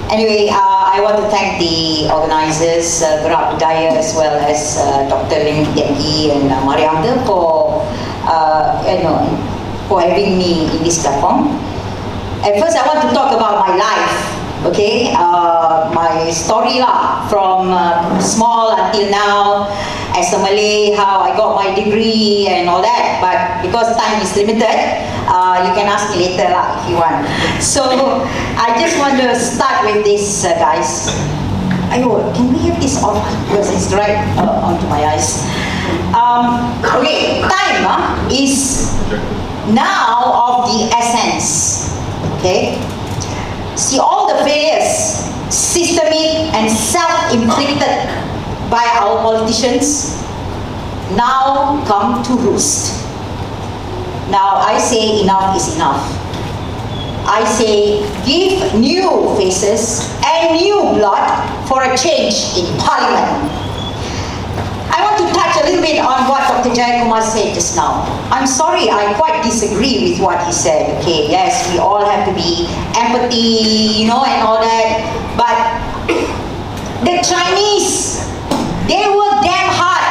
Anyway, I want to thank the organisers, Gerak Budaya, as well as Dr. Lim Tiangi and Marianta for for having me in this platform. At first, I want to talk about my life. Okay, my story lah, from small until now, as a Malay, how I got my degree and all that. But because time is limited, you can ask me later lah if you want. So I just want to start with this, guys. Ayo, can we have this off because it's right onto my eyes. Okay, time is now of the essence. Okay. See, all the failures, systemic and self-inflicted by our politicians, now come to roost. Now I say enough is enough. I say give new faces and new blood for a change in Parliament. I want to touch a little bit on what Dr. Jayakumar said just now. I'm sorry, I quite disagree with what he said. Okay, yes, we all have to be empathy, and all that. But the Chinese, they work damn hard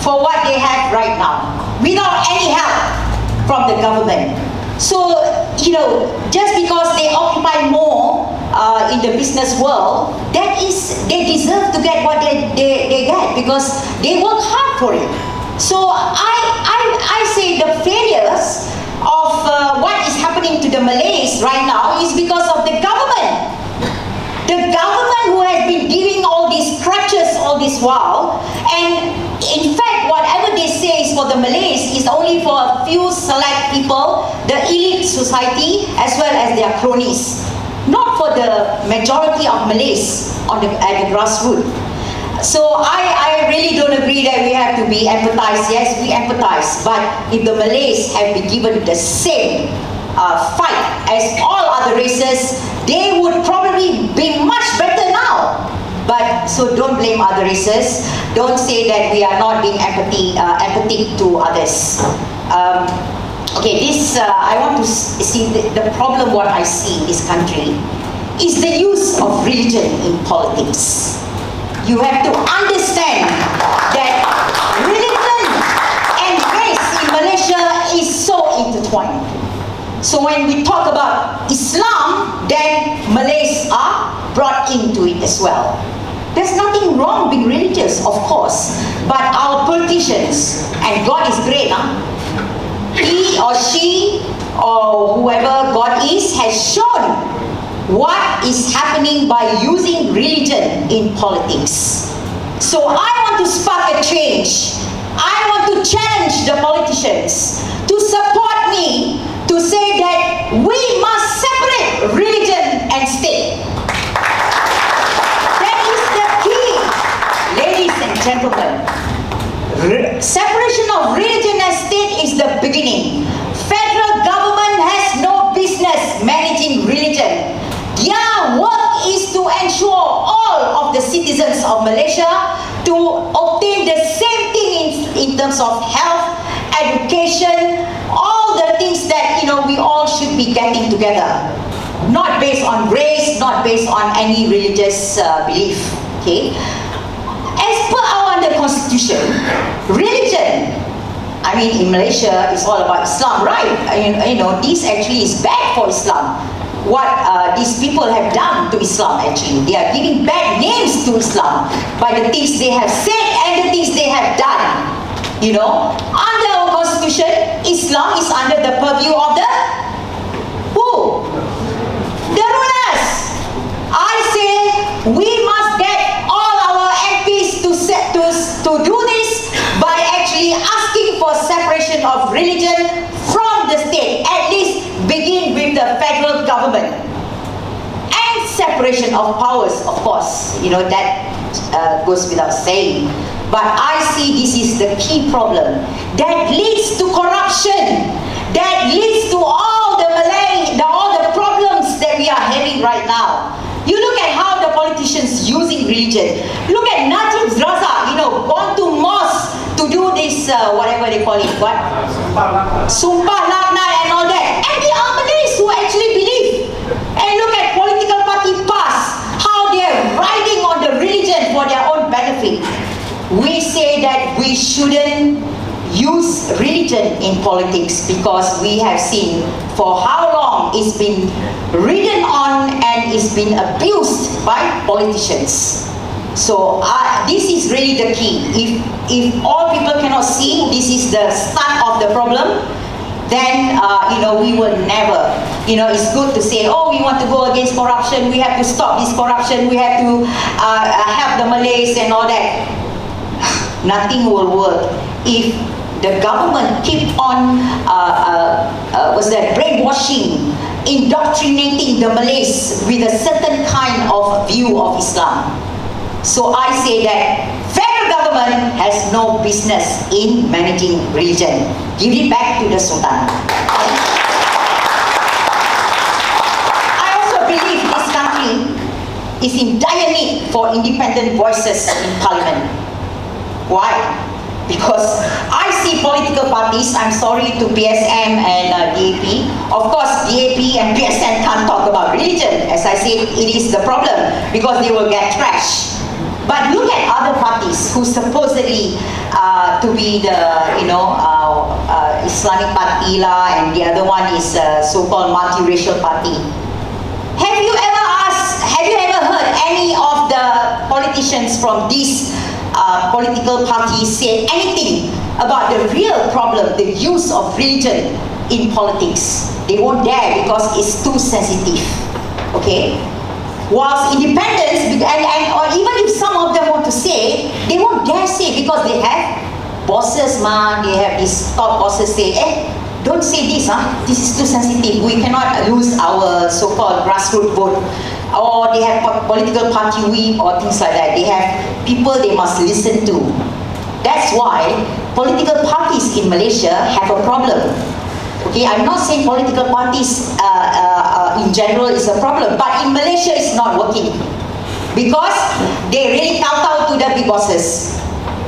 for what they have right now, without any help from the government. So, just because they occupy more in the business world, they deserve to get what they get because they work hard for it. So I say the failures of what is happening to the Malays right now is because of the government. The government who has been giving all these crutches all this while, and in fact whatever they say is for the Malays is only for a few select people, the elite society as well as their cronies, not for the majority of Malays at the grassroots. So I really don't agree that we have to be empathized. Yes, we empathize, but if the Malays have been given the same fight as all other races, they would probably be much better now. But so don't blame other races. Don't say that we are not being empathic to others. Okay, this I want to see the problem. What I see in this country is the use of religion in politics. You have to understand that religion and race in Malaysia is so intertwined. So when we talk about Islam, then Malays are brought into it as well. There's nothing wrong being religious, of course, but our politicians, and God is great, he or she or whoever God is has shown what is happening by using religion in politics. So I want to spark a change. I want to challenge the politicians to support me to say that we must separate religion and state. That is the key, ladies and gentlemen. Separation of religion and state is the beginning. Federal government has no business managing religion. Their work is to ensure all of the citizens of Malaysia to obtain the same thing in terms of health, education, all the things that we all should be getting together. Not based on race, not based on any religious belief. Okay? As per our constitution, religion, in Malaysia, it's all about Islam, right? This actually is bad for Islam. What these people have done to Islam, actually. They are giving bad names to Islam by the things they have said and the things they have done. Under our constitution, Islam is under the purview of the who? The rulers. I say we must get all our MPs to do this by actually asking for separation of religion from the state. At least begin with the federal government. And separation of powers, of course. That goes without saying. But I see this is the key problem that leads to corruption, that leads to all the problems that we are having right now. You look at how the politicians using religion. Look at Najib Razak, gone to mosque to do this, whatever they call it, what? Sumpah Laknat and all that. And they are Malays who actually believe. And look at political party PAS. politics, because we have seen for how long it's been ridden on and it's been abused by politicians. So this is really the key. If all people cannot see this is the start of the problem, then we will never. It's good to say, oh, we want to go against corruption, we have to stop this corruption, we have to help the Malays and all that. Nothing will work if the government keep on brainwashing, indoctrinating the Malays with a certain kind of view of Islam. So I say that federal government has no business in managing religion. Give it back to the Sultan. I also believe this country is in dire need for independent voices in parliament. Why? Because I see political parties, I'm sorry to PSM and DAP. Of course, DAP and PSM can't talk about religion. As I said, it is the problem because they will get trashed. But look at other parties who supposedly to be the Islamic Party and the other one is so-called multiracial party. Have you ever heard any of the politicians from these political parties say anything about the real problem, the use of religion in politics? They won't dare because it's too sensitive. Okay? Whilst independence, or even if some of them want to say, they won't dare say because they have bosses, they have these top bosses say, don't say this, this is too sensitive, we cannot lose our so-called grassroots vote. Or they have political party whip or things like that. They have people they must listen to. That's why political parties in Malaysia have a problem. Okay, I'm not saying political parties in general is a problem, but in Malaysia it's not working because they really kowtow to the big bosses,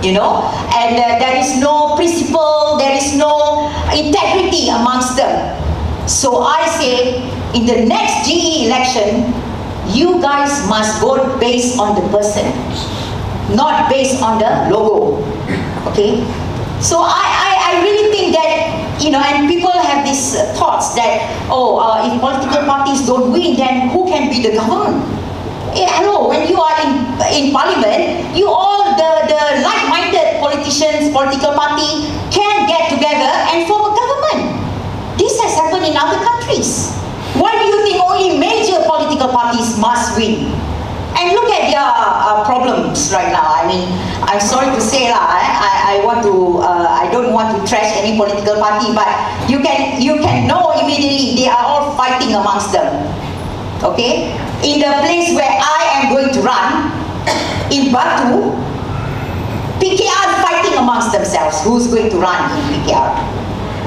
and there is no principle, there is no integrity amongst them. So I say, in the next GE election, you guys must vote based on the person, not based on the logo. Okay? So I really think that, and people have these thoughts that, if political parties don't win, then who can be the government? No, when you are in parliament, you all, the like-minded politicians, political party, can get together and form a government. This has happened in other countries. Why do you think only major political parties must win? And look at their problems right now. I mean, I'm sorry to say I don't want to trash any political party, but you can know immediately they are all fighting amongst them. Okay? In the place where I am going to run, in Batu, PKR fighting amongst themselves. Who's going to run in PKR?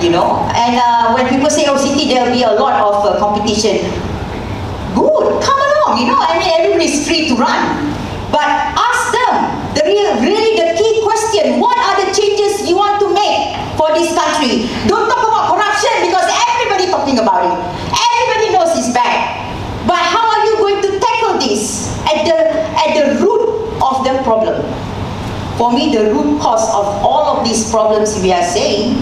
And when people say, Siti, there will be a lot of competition. Good, come along, everybody is free to run. But ask them, really the key question, what are the changes you want to make for this country? Don't talk about corruption because everybody talking about it. Everybody knows it's bad. But how are you going to tackle this at the root of the problem? For me, the root cause of all of these problems we are seeing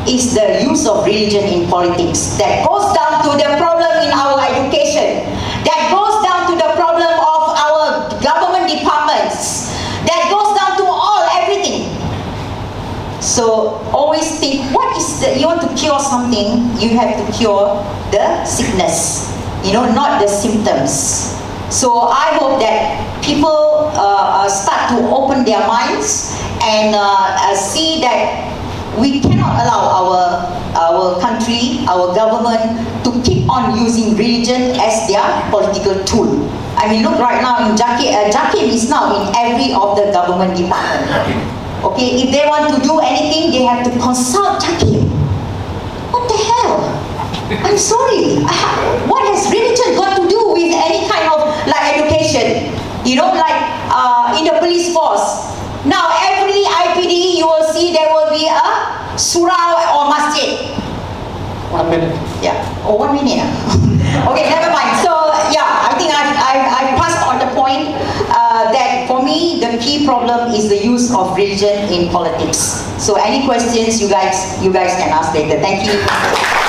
is the use of religion in politics. That goes down to the problem in our education. That goes down to the problem of our government departments. That goes down to everything. So always think, you want to cure something, you have to cure the sickness, not the symptoms. So I hope that people start to open their minds and see that we cannot allow our country, our government to keep on using religion as their political tool. I mean, look right now in Jakim is now in every of the government department. Okay, if they want to do anything, they have to consult Jakim. What the hell? I'm sorry. What has religion got to do with any kind of education? In the police force. Now every IPD you will see there will be a surah or masjid. 1 minute. Yeah. 1 minute. Okay, never mind. So yeah, I think I've passed on the point that for me the key problem is the use of religion in politics. So any questions you guys can ask later. Thank you.